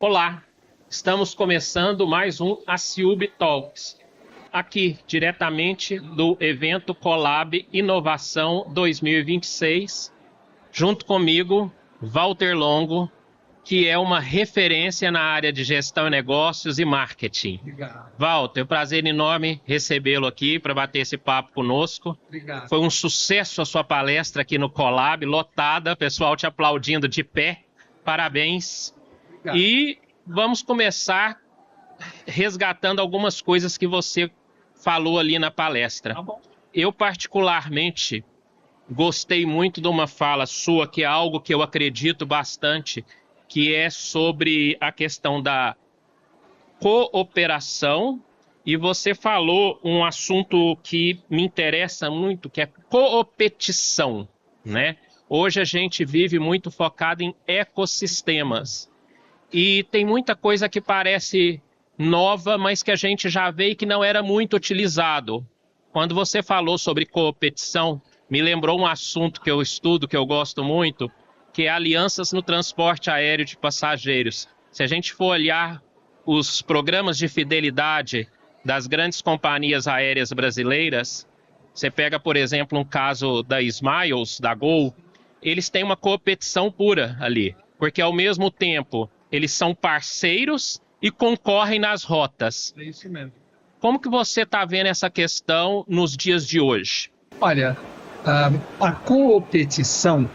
Olá, estamos começando mais um Aciub Talks, aqui diretamente do evento Colab Inovação 2026, junto comigo, Walter Longo, que é uma referência na área de gestão de negócios e marketing. Obrigado. Walter, prazer enorme recebê-lo aqui para bater esse papo conosco. Obrigado. Foi um sucesso a sua palestra aqui no Colab, lotada, pessoal te aplaudindo de pé. Parabéns. Obrigado. E vamos começar resgatando algumas coisas que você falou ali na palestra. Tá bom. Eu particularmente gostei muito de uma fala sua, que é algo que eu acredito bastante, que é sobre a questão da cooperação, e você falou um assunto que me interessa muito, que é coopetição, né? Hoje a gente vive muito focado em ecossistemas, e tem muita coisa que parece nova, mas que a gente já vê e que não era muito utilizado. Quando você falou sobre coopetição, me lembrou um assunto que eu estudo, que eu gosto muito, que é alianças no transporte aéreo de passageiros. Se a gente for olhar os programas de fidelidade das grandes companhias aéreas brasileiras, você pega, por exemplo, um caso da Smiles, da Gol, eles têm uma competição pura ali, porque ao mesmo tempo eles são parceiros e concorrem nas rotas. É isso mesmo. Como que você está vendo essa questão nos dias de hoje? Olha, a coopetição,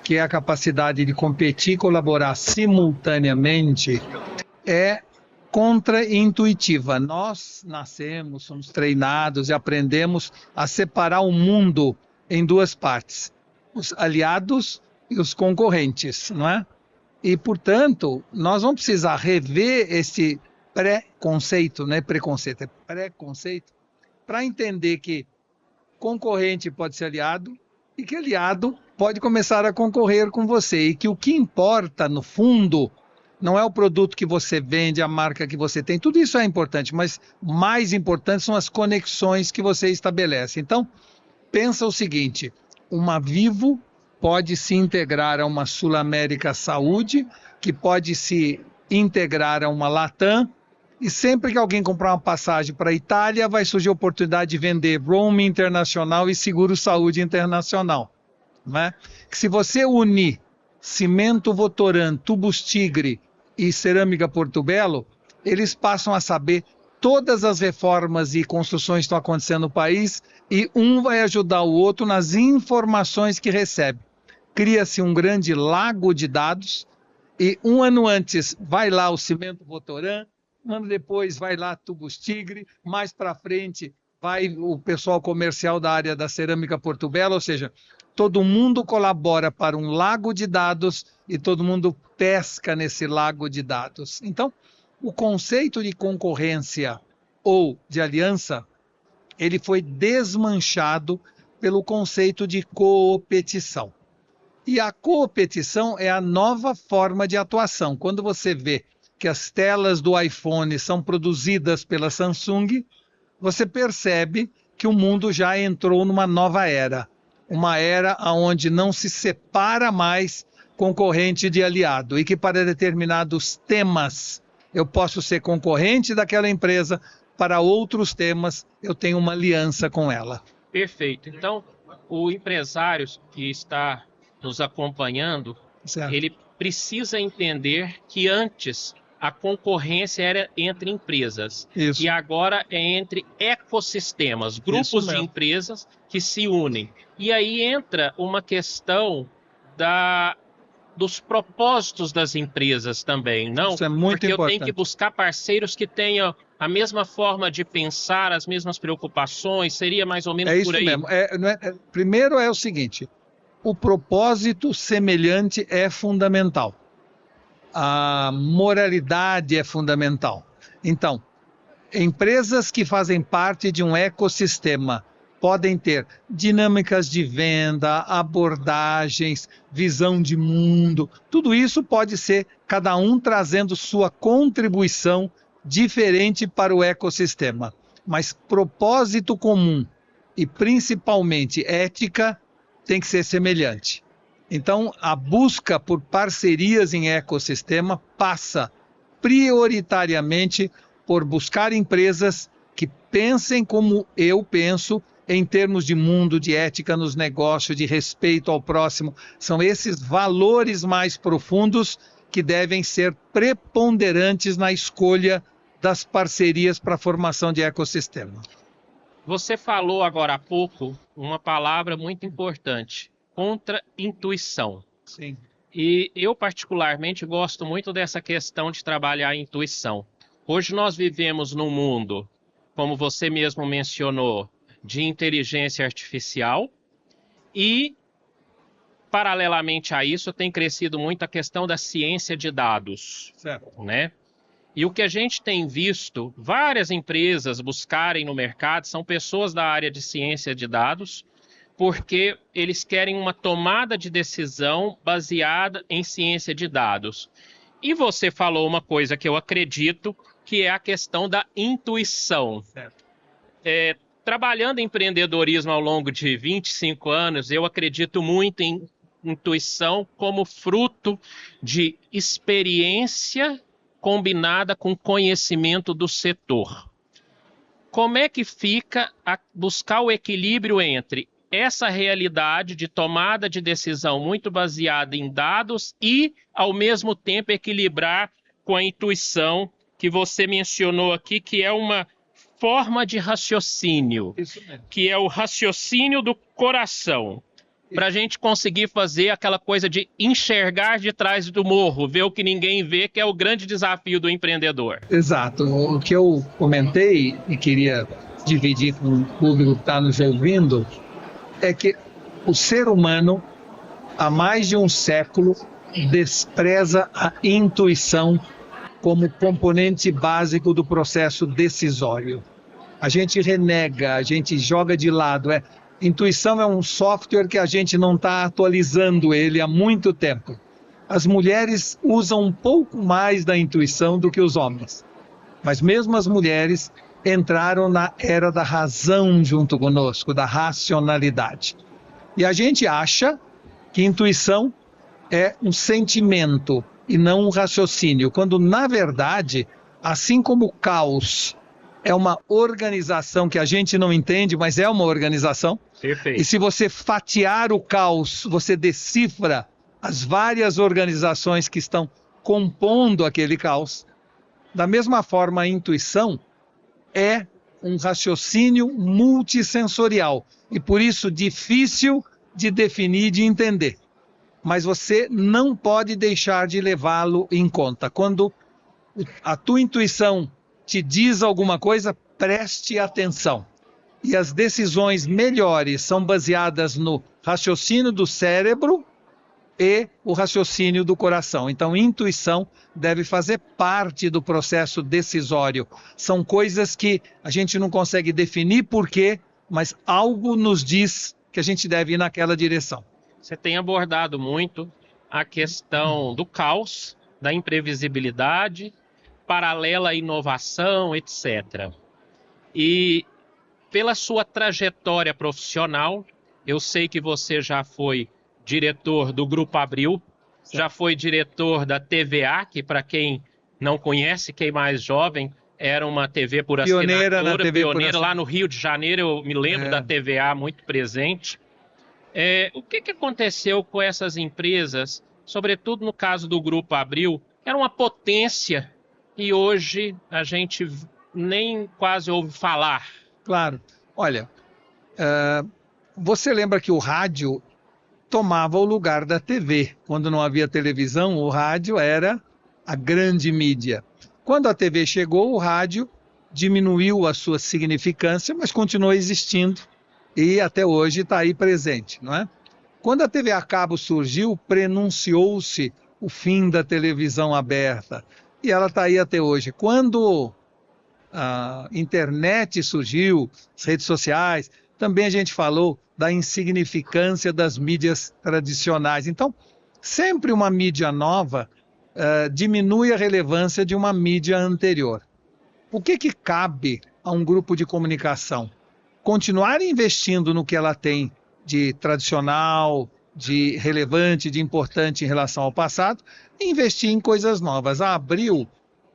que é a capacidade de competir e colaborar simultaneamente, é contra-intuitiva. Nós nascemos, somos treinados e aprendemos a separar o mundo em duas partes: os aliados e os concorrentes, não é? E, portanto, nós vamos precisar rever esse preconceito, não é preconceito, é preconceito, para entender que concorrente pode ser aliado e que aliado pode começar a concorrer com você, e que o que importa, no fundo, não é o produto que você vende, a marca que você tem, tudo isso é importante, mas mais importante são as conexões que você estabelece. Então, pensa o seguinte: uma Vivo pode se integrar a uma Sul América Saúde, que pode se integrar a uma Latam, e sempre que alguém comprar uma passagem para a Itália, vai surgir a oportunidade de vender roaming internacional e seguro saúde internacional. Né? Que se você unir Cimento Votoran, Tubos Tigre e Cerâmica Portobello, eles passam a saber todas as reformas e construções que estão acontecendo no país, e um vai ajudar o outro nas informações que recebe. Cria-se um grande lago de dados, e um ano antes vai lá o Cimento Votoran, um ano depois vai lá Tubos Tigre, mais para frente vai o pessoal comercial da área da Cerâmica Portobello, ou seja, todo mundo colabora para um lago de dados e todo mundo pesca nesse lago de dados. Então, o conceito de concorrência ou de aliança, ele foi desmanchado pelo conceito de coopetição. E a coopetição é a nova forma de atuação. Quando você vê que as telas do iPhone são produzidas pela Samsung, você percebe que o mundo já entrou numa nova era. Uma era onde não se separa mais concorrente de aliado, e que para determinados temas eu posso ser concorrente daquela empresa, para outros temas eu tenho uma aliança com ela. Perfeito. Então, o empresário que está nos acompanhando, Certo. ele precisa entender que antes a concorrência era entre empresas. Isso. E agora é entre ecossistemas, grupos de mesmo. empresas que se unem. E aí entra uma questão dos propósitos das empresas também, não? Isso é muito Porque eu tenho importante. que buscar parceiros que tenham a mesma forma de pensar, as mesmas preocupações, seria mais ou menos É isso por aí. mesmo. Primeiro é o seguinte: o propósito semelhante é fundamental. A moralidade é fundamental. Então, empresas que fazem parte de um ecossistema podem ter dinâmicas de venda, abordagens, visão de mundo. Tudo isso pode ser cada um trazendo sua contribuição diferente para o ecossistema. Mas propósito comum e principalmente ética tem que ser semelhante. Então, a busca por parcerias em ecossistema passa prioritariamente por buscar empresas que pensem como eu penso em termos de mundo, de ética nos negócios, de respeito ao próximo. São esses valores mais profundos que devem ser preponderantes na escolha das parcerias para a formação de ecossistema. Você falou agora há pouco uma palavra muito importante, contra-intuição. Sim. E eu particularmente gosto muito dessa questão de trabalhar a intuição. Hoje nós vivemos num mundo, como você mesmo mencionou, de inteligência artificial e, paralelamente a isso, tem crescido muito a questão da ciência de dados, Certo. né? E o que a gente tem visto várias empresas buscarem no mercado são pessoas da área de ciência de dados, porque eles querem uma tomada de decisão baseada em ciência de dados. E você falou uma coisa que eu acredito, que é a questão da intuição. Certo. Trabalhando em empreendedorismo ao longo de 25 anos, eu acredito muito em intuição como fruto de experiência combinada com conhecimento do setor. Como é que fica a buscar o equilíbrio entre essa realidade de tomada de decisão muito baseada em dados e, ao mesmo tempo, equilibrar com a intuição que você mencionou aqui, que é uma forma de raciocínio, que é o raciocínio do coração, para a gente conseguir fazer aquela coisa de enxergar de trás do morro, ver o que ninguém vê, que é o grande desafio do empreendedor. Exato. O que eu comentei e queria dividir com o público que está nos ouvindo é que o ser humano, há mais de um século, despreza a intuição como componente básico do processo decisório. A gente renega, a gente joga de lado. Intuição é um software que a gente não está atualizando ele há muito tempo. As mulheres usam um pouco mais da intuição do que os homens. Mas mesmo as mulheres entraram na era da razão junto conosco, da racionalidade. E a gente acha que intuição é um sentimento e não um raciocínio, quando na verdade, assim como o caos é uma organização que a gente não entende, mas é uma organização. Perfeito. E se você fatiar o caos, você decifra as várias organizações que estão compondo aquele caos. Da mesma forma, a intuição é um raciocínio multissensorial e por isso difícil de definir e de entender. Mas você não pode deixar de levá-lo em conta. Quando a tua intuição te diz alguma coisa, preste atenção. E as decisões melhores são baseadas no raciocínio do cérebro e o raciocínio do coração. Então, intuição deve fazer parte do processo decisório. São coisas que a gente não consegue definir por quê, mas algo nos diz que a gente deve ir naquela direção. Você tem abordado muito a questão do caos, da imprevisibilidade, paralela à inovação, etc. E pela sua trajetória profissional, eu sei que você já foi diretor do Grupo Abril, já foi diretor da TVA, que para quem não conhece, quem é mais jovem, era uma TV por assinatura, pioneira lá no Rio de Janeiro, eu me lembro da TVA muito presente. O que aconteceu com essas empresas, sobretudo no caso do Grupo Abril, era uma potência e hoje a gente nem quase ouve falar. Claro. Olha, você lembra que o rádio tomava o lugar da TV. Quando não havia televisão, o rádio era a grande mídia. Quando a TV chegou, o rádio diminuiu a sua significância, mas continuou existindo e até hoje está aí presente, não é? Quando a TV a cabo surgiu, prenunciou-se o fim da televisão aberta e ela está aí até hoje. Quando a internet surgiu, as redes sociais, também a gente falou da insignificância das mídias tradicionais. Então, sempre uma mídia nova diminui a relevância de uma mídia anterior. O que cabe a um grupo de comunicação? Continuar investindo no que ela tem de tradicional, de relevante, de importante em relação ao passado, e investir em coisas novas. A Abril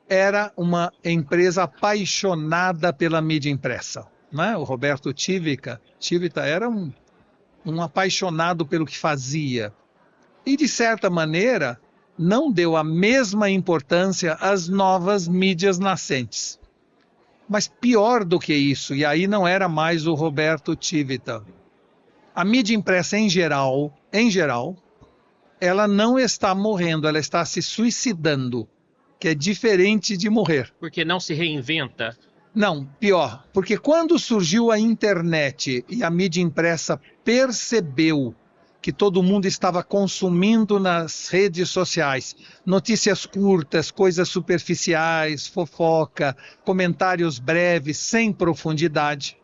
era uma empresa apaixonada pela mídia impressa, né? O Roberto Tivita era um apaixonado pelo que fazia. E, de certa maneira, não deu a mesma importância às novas mídias nascentes. Mas pior do que isso, e aí não era mais o Roberto Tivita. A mídia impressa em geral, ela não está morrendo, ela está se suicidando, que é diferente de morrer. Porque não se reinventa? Não, pior, porque quando surgiu a internet e a mídia impressa percebeu que todo mundo estava consumindo nas redes sociais notícias curtas, coisas superficiais, fofoca, comentários breves, sem profundidade,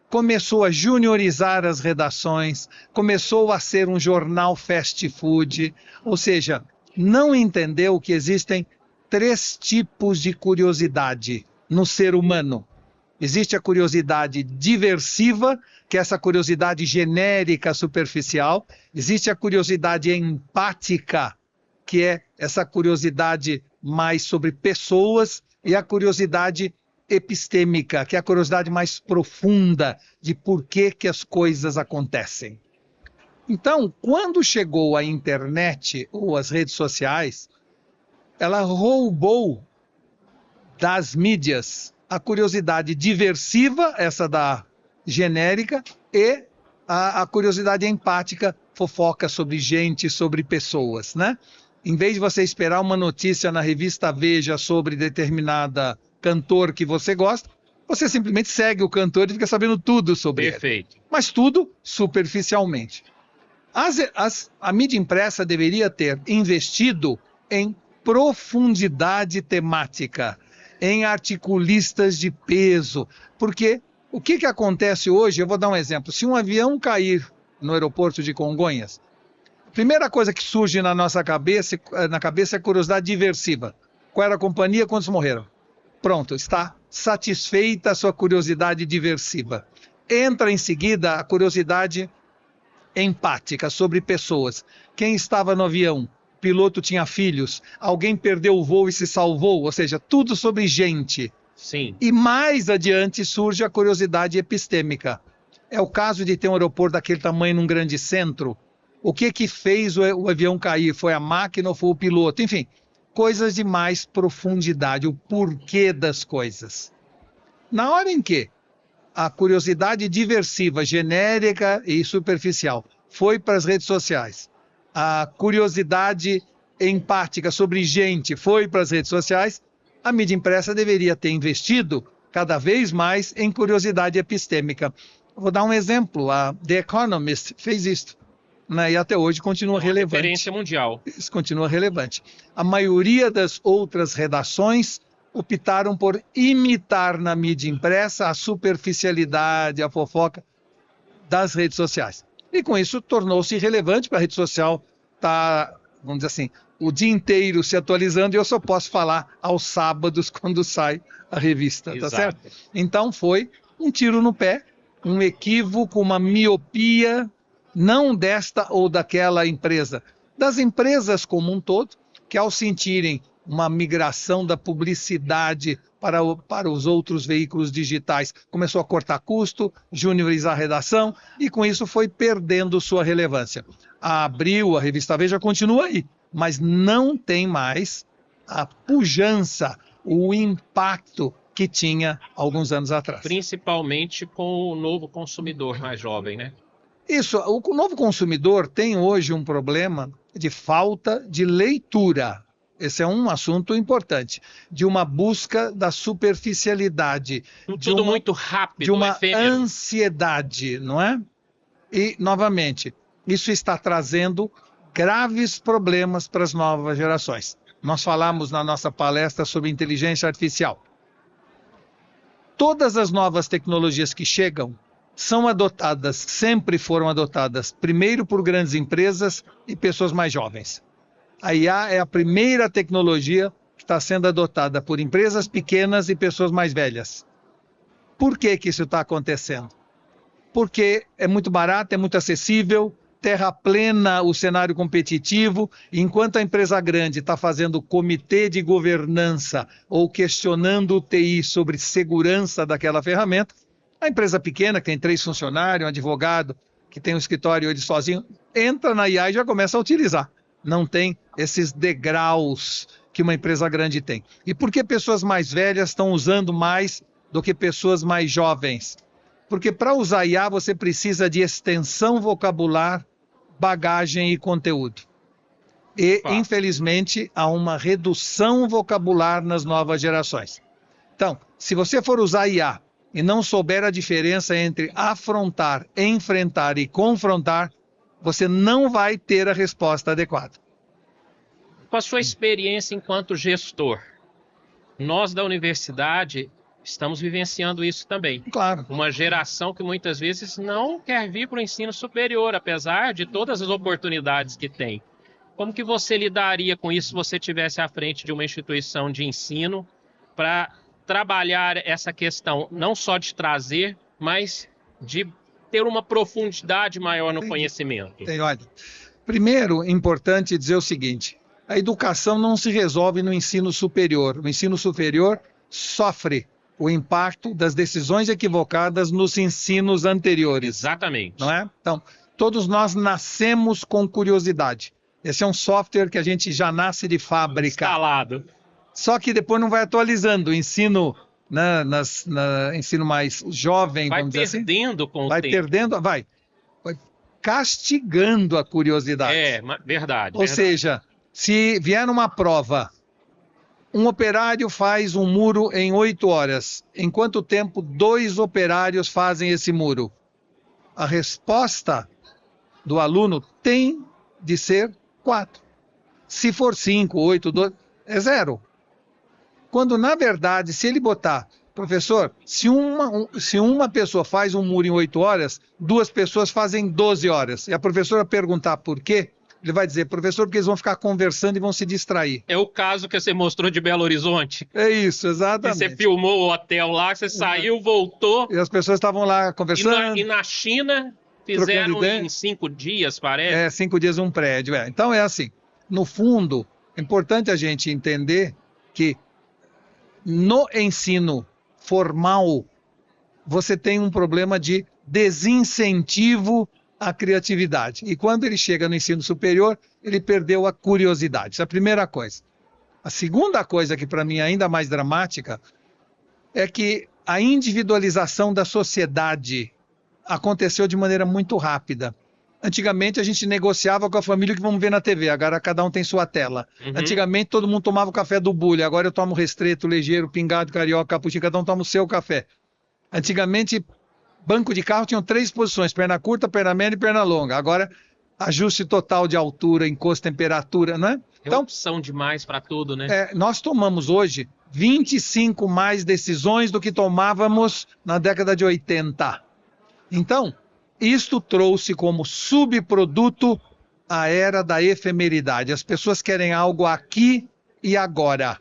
começou a juniorizar as redações, começou a ser um jornal fast food, ou seja, não entendeu que existem 3 tipos de curiosidade no ser humano. Existe a curiosidade diversiva, que é essa curiosidade genérica, superficial. Existe a curiosidade empática, que é essa curiosidade mais sobre pessoas, e a curiosidade epistêmica, que é a curiosidade mais profunda de por que as coisas acontecem. Então, quando chegou a internet ou as redes sociais, ela roubou das mídias a curiosidade diversiva, essa da genérica, e a curiosidade empática, fofoca sobre gente, sobre pessoas, né? Em vez de você esperar uma notícia na revista Veja sobre determinada cantor que você gosta, você simplesmente segue o cantor e fica sabendo tudo sobre ele. Perfeito. Mas tudo superficialmente. A mídia impressa deveria ter investido em profundidade temática, em articulistas de peso, porque o que acontece hoje, eu vou dar um exemplo, se um avião cair no aeroporto de Congonhas, a primeira coisa que surge na nossa cabeça é a curiosidade diversiva. Qual era a companhia, quantos morreram? Pronto, está satisfeita a sua curiosidade diversiva. Entra em seguida a curiosidade empática sobre pessoas. Quem estava no avião? O piloto tinha filhos, alguém perdeu o voo e se salvou, ou seja, tudo sobre gente. Sim. E mais adiante surge a curiosidade epistêmica. É o caso de ter um aeroporto daquele tamanho num grande centro. O que fez o avião cair? Foi a máquina ou foi o piloto? Enfim, coisas de mais profundidade, o porquê das coisas. Na hora em que a curiosidade diversiva, genérica e superficial foi para as redes sociais, a curiosidade empática sobre gente foi para as redes sociais, a mídia impressa deveria ter investido cada vez mais em curiosidade epistêmica. Vou dar um exemplo, a The Economist fez isso, né? E até hoje continua relevante. Referência mundial. Isso continua relevante. A maioria das outras redações optaram por imitar na mídia impressa a superficialidade, a fofoca das redes sociais. E com isso tornou-se irrelevante para a rede social estar, vamos dizer assim, o dia inteiro se atualizando, e eu só posso falar aos sábados quando sai a revista, Exato. tá certo? Então foi um tiro no pé, um equívoco, uma miopia, não desta ou daquela empresa, das empresas como um todo, que ao sentirem uma migração da publicidade para os outros veículos digitais, começou a cortar custo, juniorizar a redação, e com isso foi perdendo sua relevância. A Abril, a revista Veja, continua aí, mas não tem mais a pujança, o impacto que tinha alguns anos atrás. Principalmente com o novo consumidor mais jovem, né? Isso, o novo consumidor tem hoje um problema de falta de leitura. Esse é um assunto importante, de uma busca da superficialidade, Tudo muito rápido, de uma efêmero. ansiedade, não é? E, novamente, isso está trazendo graves problemas para as novas gerações. Nós falamos na nossa palestra sobre inteligência artificial. Todas as novas tecnologias que chegam são adotadas, sempre foram adotadas, primeiro por grandes empresas e pessoas mais jovens. A IA é a primeira tecnologia que está sendo adotada por empresas pequenas e pessoas mais velhas. Por que isso está acontecendo? Porque é muito barato, é muito acessível, terraplena o cenário competitivo, enquanto a empresa grande está fazendo comitê de governança ou questionando o TI sobre segurança daquela ferramenta, a empresa pequena, que tem 3 funcionários, um advogado, que tem um escritório ele sozinho, entra na IA e já começa a utilizar. Não tem esses degraus que uma empresa grande tem. E por que pessoas mais velhas estão usando mais do que pessoas mais jovens? Porque para usar IA você precisa de extensão vocabular, bagagem e conteúdo. E, infelizmente, há uma redução vocabular nas novas gerações. Então, se você for usar IA e não souber a diferença entre afrontar, enfrentar e confrontar, você não vai ter a resposta adequada. Com a sua experiência enquanto gestor, nós da universidade estamos vivenciando isso também. Claro. Uma geração que muitas vezes não quer vir para o ensino superior, apesar de todas as oportunidades que tem. Como que você lidaria com isso se você estivesse à frente de uma instituição de ensino para trabalhar essa questão não só de trazer, mas de ter uma profundidade maior no conhecimento? Olha, primeiro, importante dizer o seguinte, a educação não se resolve no ensino superior. O ensino superior sofre o impacto das decisões equivocadas nos ensinos anteriores. Exatamente. Não é? Então, todos nós nascemos com curiosidade. Esse é um software que a gente já nasce de fábrica. Instalado. Só que depois não vai atualizando. O ensino, ensino mais jovem, vai vamos dizer assim. Vai perdendo com o tempo. Vai castigando a curiosidade. Verdade. Ou seja, se vier numa prova, um operário faz um muro em 8 horas. Em quanto tempo 2 operários fazem esse muro? A resposta do aluno tem de ser 4. Se for 5, 8, 2, é 0. Quando, na verdade, se ele botar, professor, se uma pessoa faz um muro em 8 horas, 2 pessoas fazem 12 horas. E a professora perguntar por quê, ele vai dizer, professor, porque eles vão ficar conversando e vão se distrair. É o caso que você mostrou de Belo Horizonte. É isso, exatamente. Você filmou o hotel lá, você saiu, voltou. E as pessoas estavam lá conversando. E na China fizeram em 5 dias, parece. 5 dias um prédio. Então é assim, no fundo, é importante a gente entender que no ensino formal você tem um problema de desincentivo à criatividade. E quando ele chega no ensino superior, ele perdeu a curiosidade. Essa é a primeira coisa. A segunda coisa, que para mim é ainda mais dramática, é que a individualização da sociedade aconteceu de maneira muito rápida. Antigamente a gente negociava com a família o que vamos ver na TV, agora cada um tem sua tela. Antigamente todo mundo tomava o café do Bulli, agora eu tomo Restreto, Ligeiro, Pingado, Carioca, Cappuccino, cada um toma o seu café. Antigamente, banco de carro tinham 3 posições, perna curta, perna média e perna longa. Agora, ajuste total de altura, encosto, temperatura, né? Então, opção demais para tudo, né? Nós tomamos hoje 25 mais decisões do que tomávamos na década de 80. Então, isto trouxe como subproduto a era da efemeridade. As pessoas querem algo aqui e agora.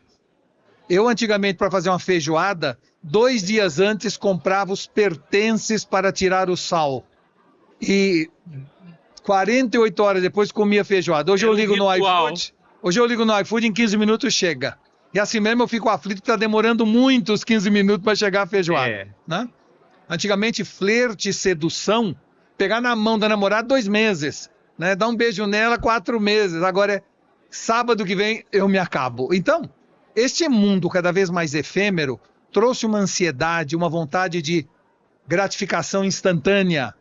Eu, antigamente, para fazer uma feijoada, 2 dias antes comprava os pertences para tirar o sal. E 48 horas depois comia feijoada. Hoje eu ligo no iFood. Hoje eu ligo no iFood, em 15 minutos chega. E assim mesmo eu fico aflito que está demorando muitos 15 minutos para chegar a feijoada. Né? Antigamente, flerte e sedução, pegar na mão da namorada 2 meses, né? Dar um beijo nela 4 meses. Agora sábado que vem eu me acabo. Então, este mundo cada vez mais efêmero trouxe uma ansiedade, uma vontade de gratificação instantânea,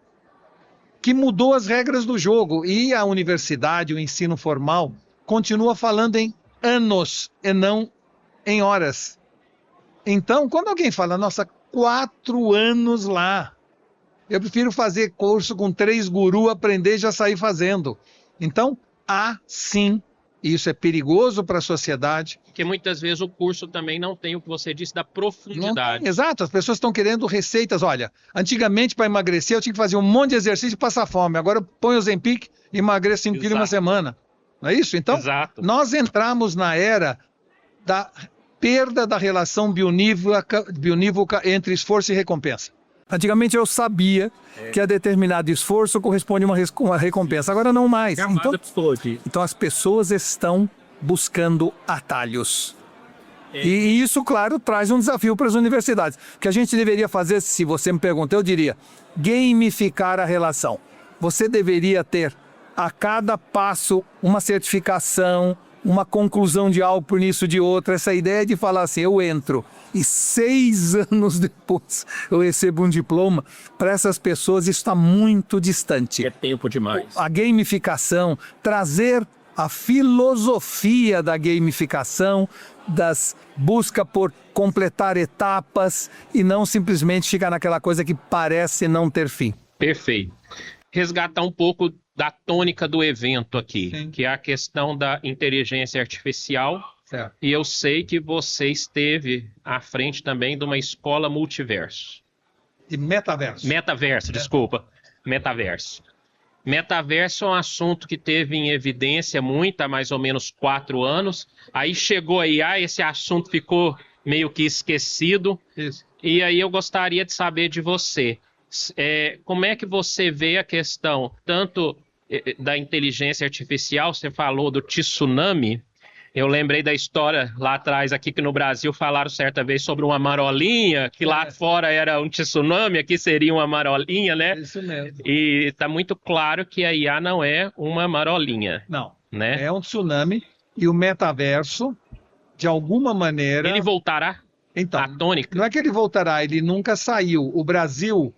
que mudou as regras do jogo. E a universidade, o ensino formal, continua falando em anos e não em horas. Então, quando alguém fala, nossa, 4 anos lá, eu prefiro fazer curso com 3 gurus, aprender e já sair fazendo. Então, há sim, e isso é perigoso para a sociedade. Porque muitas vezes o curso também não tem o que você disse da profundidade. Exato, as pessoas estão querendo receitas. Olha, antigamente para emagrecer eu tinha que fazer um monte de exercício e passar fome. Agora eu ponho o Ozempic e emagreço 5 quilos uma semana. Não é isso? Então, nós entramos na era da perda da relação bionívoca entre esforço e recompensa. Antigamente eu sabia que a determinado esforço corresponde a uma recompensa, agora não mais. Então as pessoas estão buscando atalhos. E isso, claro, traz um desafio para as universidades. O que a gente deveria fazer, se você me perguntar, eu diria, gamificar a relação. Você deveria ter a cada passo uma certificação, uma conclusão de algo por início de outro. Essa ideia de falar assim, eu entro e 6 anos depois eu recebo um diploma, para essas pessoas isso está muito distante. É tempo demais. A gamificação, trazer a filosofia da gamificação, das busca por completar etapas e não simplesmente ficar naquela coisa que parece não ter fim. Perfeito. Resgatar um pouco da tônica do evento aqui, Sim. que é a questão da inteligência artificial. Certo. E eu sei que você esteve à frente também de uma escola multiverso. De metaverso. Metaverso, desculpa. Metaverso. Metaverso é um assunto que teve em evidência muito há mais ou menos 4 anos. Aí chegou a IA, esse assunto ficou meio que esquecido. Isso. E aí eu gostaria de saber de você. Como é que você vê a questão tanto da inteligência artificial? Você falou do tsunami. Eu lembrei da história lá atrás, aqui que no Brasil falaram certa vez sobre uma marolinha, que lá fora era um tsunami, aqui seria uma marolinha, né? Isso mesmo. E está muito claro que a IA não é uma marolinha, Não. né? É um tsunami e o metaverso, de alguma maneira... Ele voltará Então, à tônica? não é que ele voltará, ele nunca saiu. O Brasil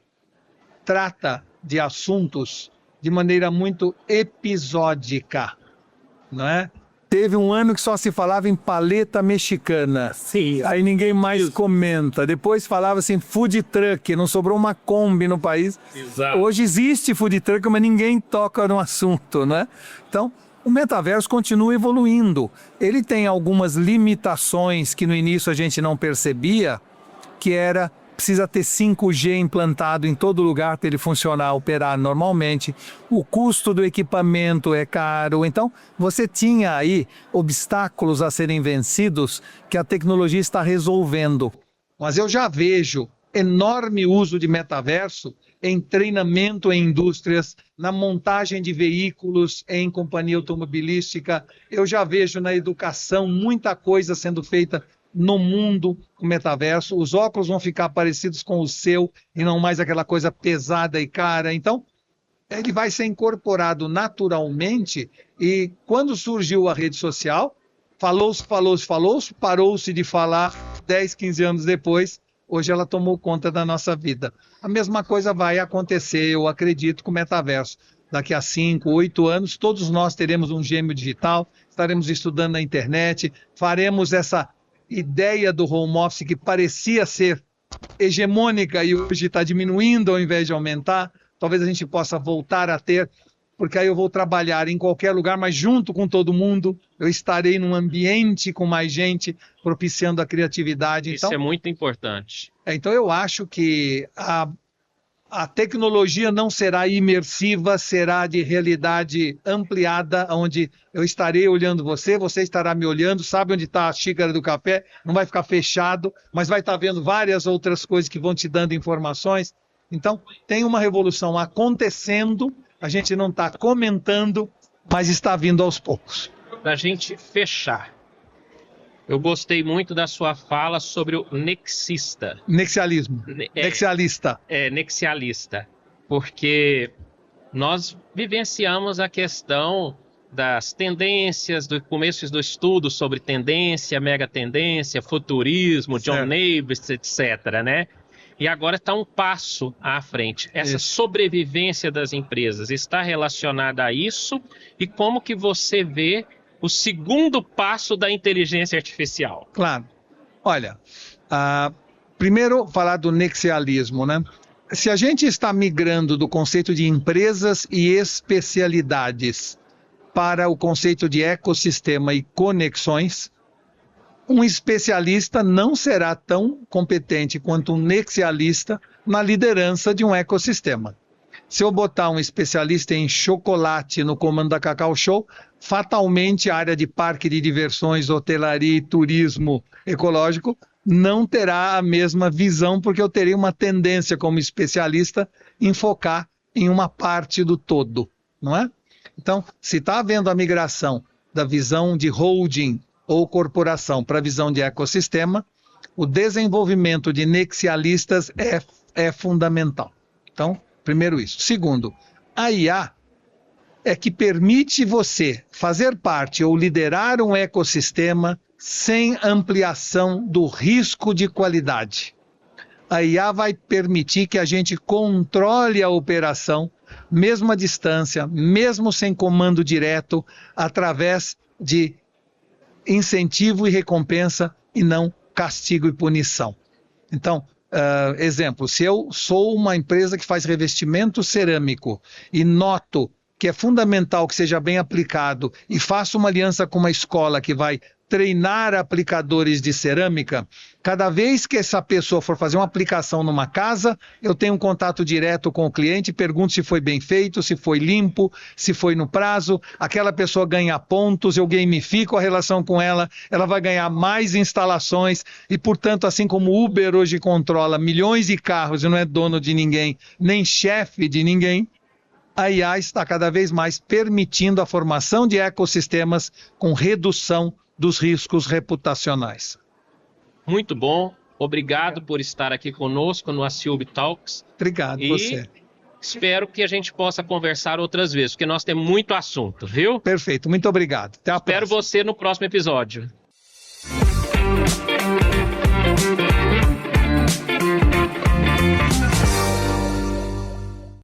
trata de assuntos de maneira muito episódica, não é? Teve um ano que só se falava em paleta mexicana. Sim. Aí ninguém mais comenta. Depois falava assim, food truck, não sobrou uma Kombi no país. Exato. Hoje existe food truck, mas ninguém toca no assunto, né? Então, o metaverso continua evoluindo. Ele tem algumas limitações que no início a gente não percebia, que era... Precisa ter 5G implantado em todo lugar para ele funcionar, operar normalmente. O custo do equipamento é caro. Então, você tinha aí obstáculos a serem vencidos que a tecnologia está resolvendo. Mas eu já vejo enorme uso de metaverso em treinamento em indústrias, na montagem de veículos em companhia automobilística. Eu já vejo na educação muita coisa sendo feita no mundo com metaverso. Os óculos vão ficar parecidos com o seu e não mais aquela coisa pesada e cara. Então, ele vai ser incorporado naturalmente e quando surgiu a rede social, falou-se, parou-se de falar 10, 15 anos depois, hoje ela tomou conta da nossa vida. A mesma coisa vai acontecer, eu acredito, com o metaverso. Daqui a 5, 8 anos, todos nós teremos um gêmeo digital, estaremos estudando na internet, faremos essa ideia do home office que parecia ser hegemônica e hoje está diminuindo ao invés de aumentar, talvez a gente possa voltar a ter, porque aí eu vou trabalhar em qualquer lugar, mas junto com todo mundo, eu estarei num ambiente com mais gente, propiciando a criatividade. Isso é muito importante. Então eu acho que a tecnologia não será imersiva, será de realidade ampliada, onde eu estarei olhando você, você estará me olhando, sabe onde está a xícara do café, não vai ficar fechado, mas vai estar vendo várias outras coisas que vão te dando informações. Então, tem uma revolução acontecendo, a gente não está comentando, mas está vindo aos poucos. Para a gente fechar, eu gostei muito da sua fala sobre o nexista. Nexialismo. Nexialista. Nexialista. Porque nós vivenciamos a questão das tendências, do começo do estudo sobre tendência, mega tendência, futurismo, John Naisbitt, etc., né? E agora está um passo à frente. Essa sobrevivência das empresas está relacionada a isso? E como que você vê o segundo passo da inteligência artificial? Claro. Olha, primeiro falar do nexialismo, né? Se a gente está migrando do conceito de empresas e especialidades para o conceito de ecossistema e conexões, um especialista não será tão competente quanto um nexialista na liderança de um ecossistema. Se eu botar um especialista em chocolate no comando da Cacau Show, fatalmente a área de parque de diversões, hotelaria e turismo ecológico não terá a mesma visão, porque eu terei uma tendência como especialista em focar em uma parte do todo, não é? Então, se está havendo a migração da visão de holding ou corporação para a visão de ecossistema, o desenvolvimento de nexialistas é fundamental. Então, primeiro isso. Segundo, a IA é que permite você fazer parte ou liderar um ecossistema sem ampliação do risco de qualidade. A IA vai permitir que a gente controle a operação, mesmo à distância, mesmo sem comando direto, através de incentivo e recompensa e não castigo e punição. Então, exemplo, se eu sou uma empresa que faz revestimento cerâmico e noto que é fundamental que seja bem aplicado e faço uma aliança com uma escola que vai treinar aplicadores de cerâmica, cada vez que essa pessoa for fazer uma aplicação numa casa, eu tenho um contato direto com o cliente, pergunto se foi bem feito, se foi limpo, se foi no prazo, aquela pessoa ganha pontos, eu gamifico a relação com ela, ela vai ganhar mais instalações e, portanto, assim como o Uber hoje controla milhões de carros e não é dono de ninguém, nem chefe de ninguém, a IA está cada vez mais permitindo a formação de ecossistemas com redução dos riscos reputacionais. Muito bom. Obrigado por estar aqui conosco no Aciub Talks. Obrigado, você. Espero que a gente possa conversar outras vezes, porque nós temos muito assunto, viu? Perfeito, muito obrigado. Até a próxima. Espero você no próximo episódio.